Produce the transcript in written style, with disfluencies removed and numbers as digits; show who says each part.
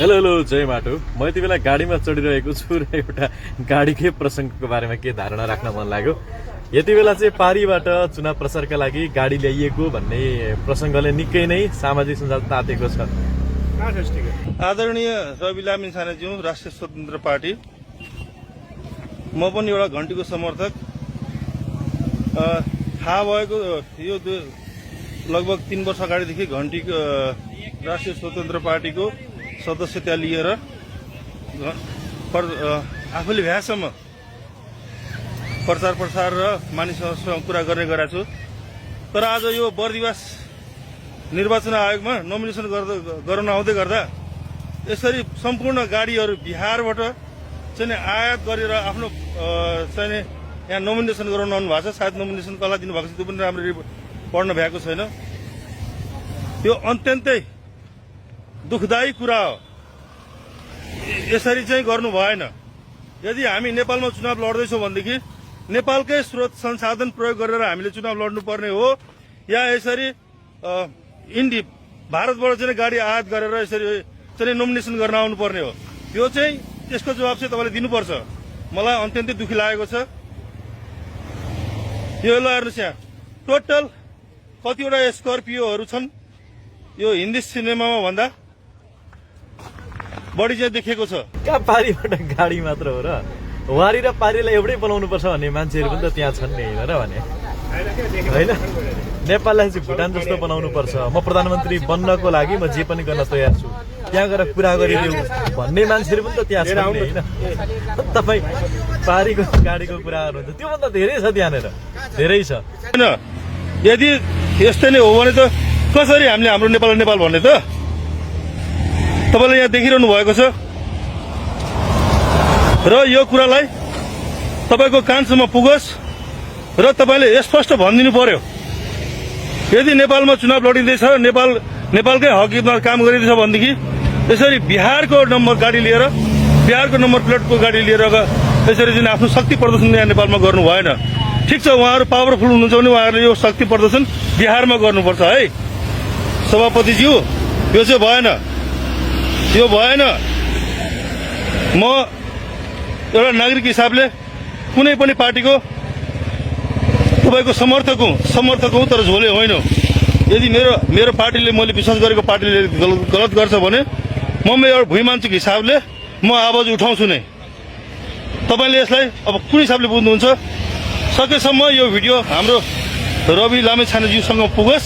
Speaker 1: Hello hello जय माटो। म यति बेला गाडीमा चढिरहेको छु र एउटा गाडीकै प्रसङ्गको बारेमा के धारणा राख्न मन लाग्यो। यति बेला चाहिँ पारीबाट चुनाव प्रचारका लागि गाडी ल्याइएको भन्ने प्रसङ्गले निकै नै सामाजिक सञ्जाल तातेको छ।
Speaker 2: आदरणीय रवि लामिछानेज्यू, राष्ट्रिय स्वतन्त्र पार्टी, म पनि एउटा घण्टीको समर्थक। थाहा भएको यो लगभग 3 वर्ष अगाडिदेखि घण्टीको राष्ट्रिय स्वतन्त्र पार्टीको सदस्यता लिएर आफूले भ्यासम्म प्रचार प्रसार र मानिसहरूसँग कुरा गर्ने गरेको छु। तर आज यो बर्दिवास निर्वाचन आयोगमा नोमिनेसन गर्न आउँदै गर्दा यसरी सम्पूर्ण गाडीहरू बिहारबाट चाहिँ आयात गरेर आफ्नो चाहिँ यहाँ नोमिनेसन गराउन आउनु भएको छ। सायद नोमिनेसन कसलाई दिनुभएको छ त्यो पनि राम्ररी पढ्न भ्याएको छैन। यो अत्यन्तै दुखदायी कुरा हो। यसरी चाहिँ गर्नु भएन। यदि हामी नेपालमा चुनाव लड्दैछौँ भनेदेखि नेपालकै स्रोत संसाधन प्रयोग गरेर हामीले चुनाव लड्नुपर्ने हो, या यसरी भारतबाट चाहिँ गाडी आयात गरेर यसरी चाहिँ नोमिनेसन गर्न आउनुपर्ने हो। यो चाहिँ त्यसको जवाब चाहिँ तपाईँले दिनुपर्छ। मलाई अत्यन्तै दुखी लागेको छ। यो हेर्नुहोस्, यहाँ टोटल कतिवटा स्कर्पियोहरू छन्। यो हिन्दी सिनेमामा भन्दा बढी चाहिँ देखेको छ।
Speaker 1: कहाँ पारीबाट गाडी मात्र हो र? वारी र पारीलाई एउटै बनाउनु पर्छ भन्ने मान्छेहरू पनि त त्यहाँ छन् नि, होइन र भने होइन? नेपाललाई चाहिँ भुटान जस्तो बनाउनु पर्छ, म प्रधानमन्त्री बन्नको लागि म जे पनि गर्न तयार छु, त्यहाँ गएर कुरा गरिदेऊ भन्ने मान्छेहरू पनि त त्यहाँ छन् नि, होइन? तपाईँ पारीको गाडीको कुरा गर्नुहुन्छ, त्योभन्दा धेरै छ, त्यहाँनिर धेरै छ।
Speaker 2: होइन, यदि यस्तै नै हो भने त कसरी हामीले हाम्रो नेपाल नेपाल भन्ने त? तपाईँले यहाँ देखिरहनु भएको छ र यो कुरालाई तपाईँको कानसम्म पुगोस् र तपाईँले स्पष्ट भनिदिनु पर्यो। यदि नेपालमा चुनाव लडिँदैछ, नेपालकै हकमा काम गरिँदैछ भनेदेखि यसरी बिहारको नम्बर गाडी लिएर, बिहारको नम्बर प्लेटको गाडी लिएर यसरी चाहिँ आफ्नो शक्ति प्रदर्शन यहाँ नेपालमा गर्नु भएन। ठिक छ, उहाँहरू पावरफुल हुनुहुन्छ भने उहाँहरूले यो शक्ति प्रदर्शन बिहारमा गर्नुपर्छ है सभापतिज्यू। यो चाहिँ भएन, यो भएन। म एउटा नागरिक हिसाबले कुनै पनि पार्टीको तपाईँको समर्थक हुँ, तर झोले होइन। यदि मेरो पार्टीले, मैले विश्वास गरेको पार्टीले गलत गर्छ भने म एउटा भुइँ मान्छेको हिसाबले म आवाज उठाउँछु नै। तपाईँले यसलाई अब कुन हिसाबले बुझ्नुहुन्छ, सकेसम्म यो भिडियो हाम्रो रवि लामिछानेज्यूसँग पुगोस्।